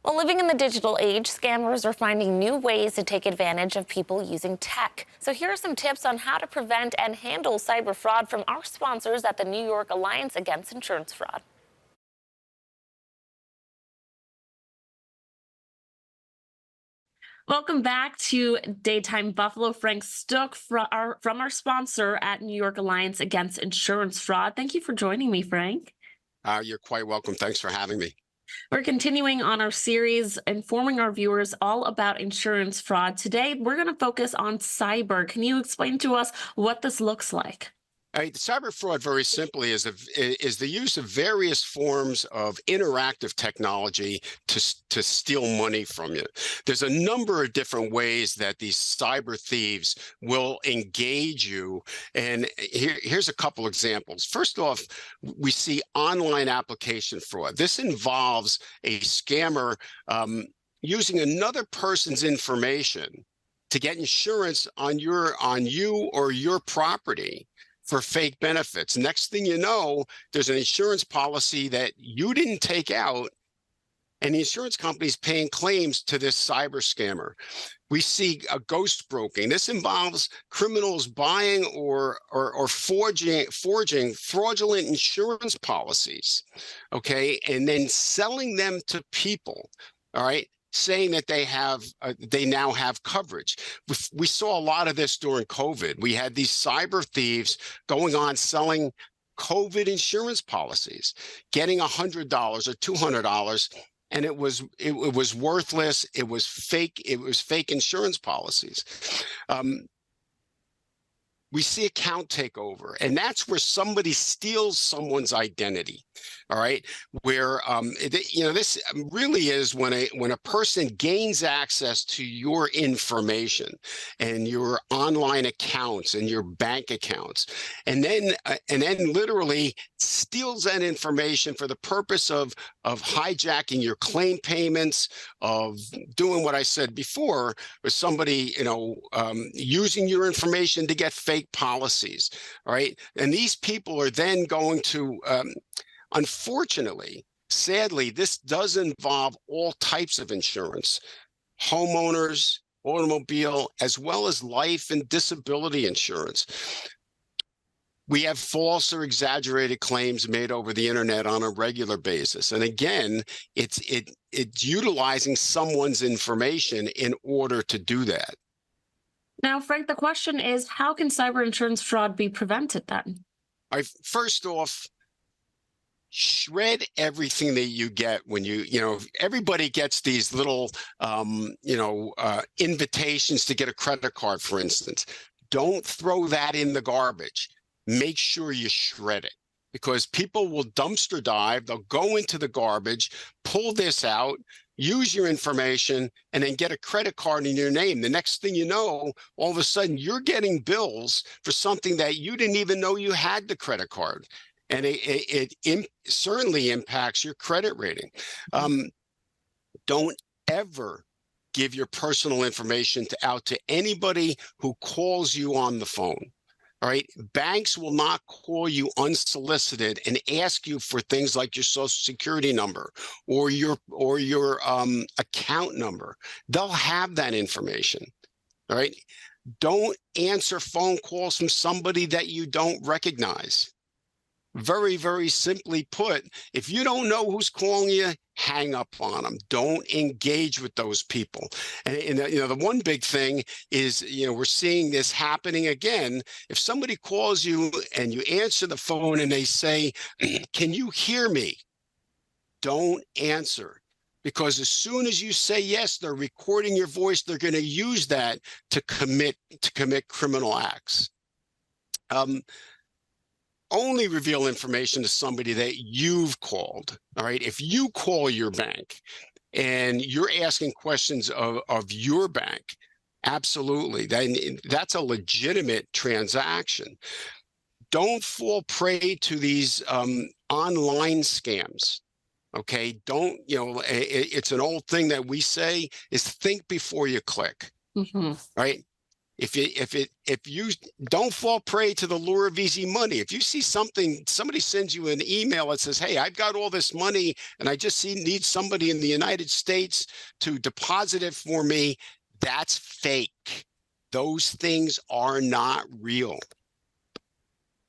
Well, living in the digital age, scammers are finding new ways to take advantage of people using tech. So here are some tips on how to prevent and handle cyber fraud from our sponsors at the New York Alliance Against Insurance Fraud. Welcome back to Daytime Buffalo. Frank Stuck from our sponsor at New York Alliance Against Insurance Fraud. Thank you for joining me, Frank. You're quite welcome. Thanks for having me. We're continuing on our series informing our viewers all about insurance fraud. Today, we're going to focus on cyber. Can you explain to us what this looks like? Cyber fraud, very simply, is the use of various forms of interactive technology to steal money from you. There's a number of different ways that these cyber thieves will engage you, and here's a couple examples. First off, we see online application fraud. This involves a scammer using another person's information to get insurance on you or your property for fake benefits. Next thing you know, there's an insurance policy that you didn't take out, and the insurance company's paying claims to this cyber scammer. We see a ghost broking. This involves criminals buying or forging fraudulent insurance policies, okay, and then selling them to people, all right, saying that they now have coverage. We saw a lot of this during COVID. We had these cyber thieves going on selling COVID insurance policies, getting $100 or $200, and it was worthless. It was fake. It was fake insurance policies. We see account takeover, and that's where somebody steals someone's identity. All right, where this really is when a person gains access to your information and your online accounts and your bank accounts, and then literally steals that information for the purpose of hijacking your claim payments, of doing what I said before, with somebody using your information to get fake policies. All right, and these people are then going to unfortunately, sadly, this does involve all types of insurance, homeowners, automobile, as well as life and disability insurance. We have false or exaggerated claims made over the internet on a regular basis. And again, it's utilizing someone's information in order to do that. Now, Frank, the question is, how can cyber insurance fraud be prevented then? First off, shred everything that you get when everybody gets these little invitations to get a credit card, for instance. Don't throw that in the garbage. Make sure you shred it, because people will dumpster dive. They'll go into the garbage, pull this out, use your information, and then get a credit card in your name. The next thing you know, all of a sudden you're getting bills for something that you didn't even know you had the credit card. And it certainly impacts your credit rating. Don't ever give your personal information out to anybody who calls you on the phone. All right. Banks will not call you unsolicited and ask you for things like your social security number or your account number. They'll have that information. All right. Don't answer phone calls from somebody that you don't recognize. Very, very simply put, if you don't know who's calling you, hang up on them. Don't engage with those people. And the one big thing is, we're seeing this happening again. If somebody calls you and you answer the phone and they say, "Can you hear me?" Don't answer. Because as soon as you say yes, they're recording your voice. They're going to use that to commit criminal acts. Only reveal information to somebody that you've called. All right. If you call your bank and you're asking questions of your bank, absolutely, then that's a legitimate transaction. Don't fall prey to these online scams. Okay. Don't, it's an old thing that we say is think before you click. Mm-hmm. Right. If you don't fall prey to the lure of easy money, if you see something, somebody sends you an email that says, "Hey, I've got all this money and I just need somebody in the United States to deposit it for me," that's fake. Those things are not real.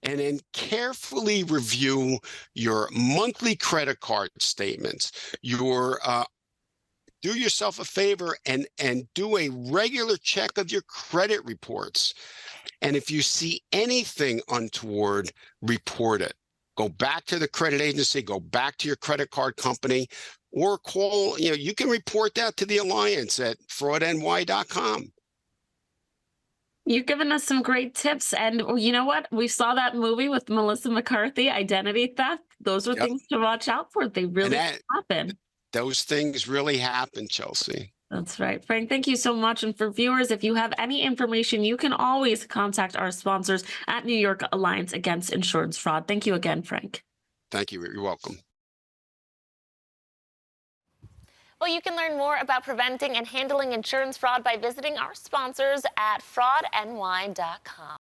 And then carefully review your monthly credit card statements, your do yourself a favor and do a regular check of your credit reports. And if you see anything untoward, report it. Go back to the credit agency, go back to your credit card company, or call, you can report that to the Alliance at fraudny.com. You've given us some great tips. And you know what? We saw that movie with Melissa McCarthy, Identity Theft. Those are Yep. things to watch out for. They really happen. Those things really happen, Chelsea. That's right. Frank, thank you so much. And for viewers, if you have any information, you can always contact our sponsors at New York Alliance Against Insurance Fraud. Thank you again, Frank. Thank you. You're welcome. Well, you can learn more about preventing and handling insurance fraud by visiting our sponsors at fraudny.com.